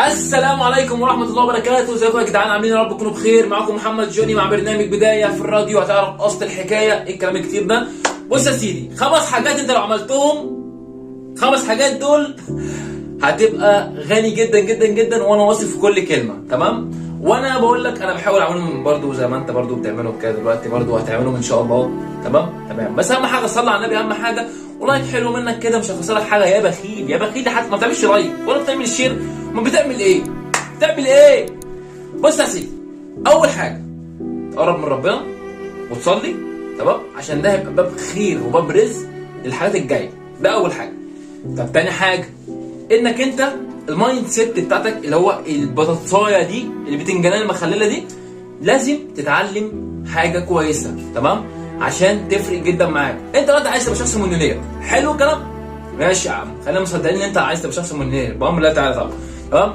السلام عليكم ورحمة الله وبركاته. ازيكم يا جدعان؟ عاملين يا رب تكونوا بخير. معاكم محمد جوني مع برنامج بداية في الراديو. هتعرف اصل الحكاية ايه الكلام الكتير ده. بص يا سيدي، 5 حاجات انت لو عملتهم 5 حاجات دول هتبقى غني جدا جدا جدا، وانا واثق في كل كلمة. تمام؟ وانا بقول لك انا بحاول اعملهم برضو زي ما انت برضو بتعملهم كده دلوقتي، برضو هتعملهم ان شاء الله. تمام. بس اهم حاجة صلي على النبي، اهم حاجة. ولايك حلو منك كده مش هيخسرك حاجة. يا بخيل يا بخيل، حتى ما بتعملش لايك ولا بتعمل شير. ما بتعمل ايه؟ بتعمل ايه؟ بص يا سيدي، اول حاجه تقرب من ربنا وتصلي. تمام؟ عشان ده هيبقى باب خير وباب رزق للحاجات الجايه. ده اول حاجه. طب تاني حاجه، انك انت المايند سيت بتاعتك اللي هو البطاطسايه دي، البتنجانيه المخلله دي، لازم تتعلم حاجه كويسه. تمام؟ عشان تفرق جدا معاك. انت دلوقتي عايز تبقى شخص مليونير، حلو الكلام؟ ماشي يا عم، خلينا مصدقين ان انت عايز تبقى شخص مليونير بامر الله تعالى. طبعا. تمام؟